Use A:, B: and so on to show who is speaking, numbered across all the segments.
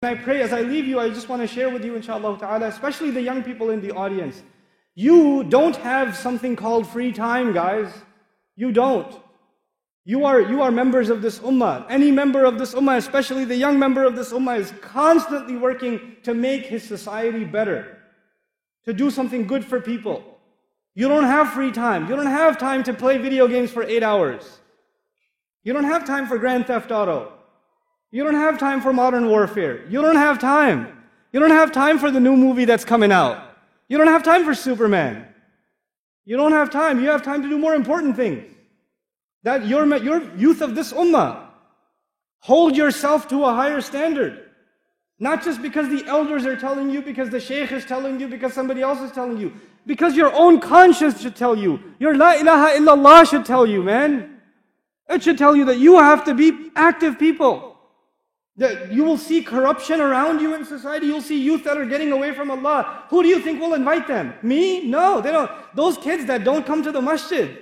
A: I pray as I leave you, I just want to share with you, inshallah ta'ala, especially the young people in the audience. You don't have something called free time, guys. You don't. You are members of this ummah. Any member of this ummah, especially the young member of this ummah, is constantly working to make his society better, to do something good for people. You don't have free time. You don't have time to play video games for 8 hours. You don't have time for Grand Theft Auto. You don't have time for Modern Warfare. You don't have time. You don't have time for the new movie that's coming out. You don't have time for Superman. You don't have time. You have time to do more important things. That your youth of this ummah, hold yourself to a higher standard. Not just because the elders are telling you, because the shaykh is telling you, because somebody else is telling you. Because your own conscience should tell you. Your la ilaha illallah should tell you, man. It should tell you that you have to be active people. That you will see corruption around you in society. You'll see youth that are getting away from Allah. Who do you think will invite them? Me? No, they don't. Those kids that don't come to the masjid,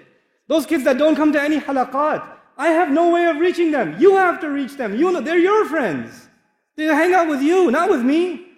A: those kids that don't come to any halaqat, I have no way of reaching them. You have to reach them. You know, they're your friends. They hang out with you, not with me.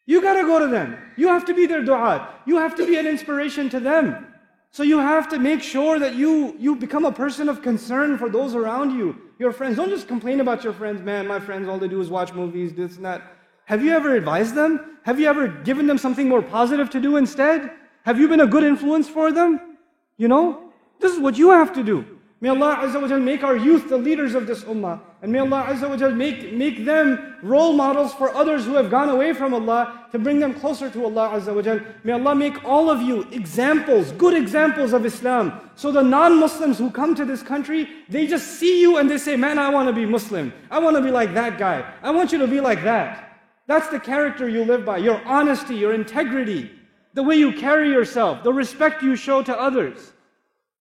A: You gotta go to them. You have to be their du'at. You have to be an inspiration to them. So you have to make sure that you become a person of concern for those around you, your friends. Don't just complain about your friends. Man, my friends, all they do is watch movies, this and that. Have you ever advised them? Have you ever given them something more positive to do instead? Have you been a good influence for them? You know, this is what you have to do. May Allah Azza wa Jal make our youth the leaders of this ummah. And may Allah Azza wa Jal make them role models for others who have gone away from Allah, to bring them closer to Allah Azza wa Jal. May Allah make all of you examples, good examples of Islam. So the non-Muslims who come to this country, they just see you and they say, man, I want to be Muslim. I want to be like that guy. I want you to be like that. That's the character you live by. Your honesty, your integrity, the way you carry yourself, the respect you show to others.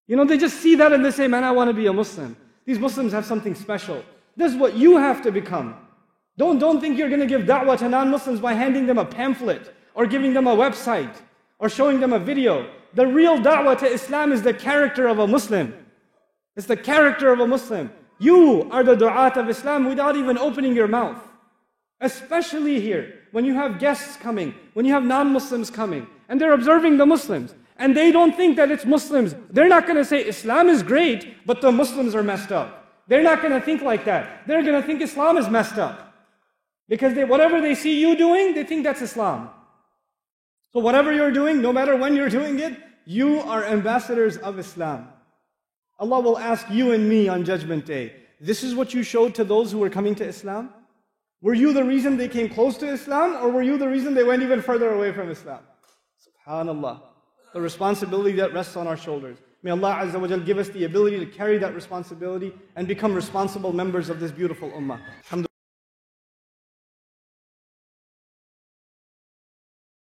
A: You know, they just see that and they say, man, I want to be a Muslim. These Muslims have something special. This is what you have to become. Don't think you're going to give da'wah to non-Muslims by handing them a pamphlet or giving them a website or showing them a video. The real da'wah to Islam is the character of a Muslim. It's the character of a Muslim. You are the du'at of Islam without even opening your mouth. Especially here, when you have guests coming, when you have non-Muslims coming, and they're observing the Muslims. And they don't think that it's Muslims. They're not going to say Islam is great, but the Muslims are messed up. They're not going to think like that. They're going to think Islam is messed up. Because whatever they see you doing, they think that's Islam. So whatever you're doing, no matter when you're doing it, you are ambassadors of Islam. Allah will ask you and me on Judgment Day, this is what you showed to those who were coming to Islam? Were you the reason they came close to Islam, or were you the reason they went even further away from Islam? SubhanAllah. The responsibility that rests on our shoulders. May Allah Azza wa Jal give us the ability to carry that responsibility and become responsible members of this beautiful ummah. Alhamdulillah.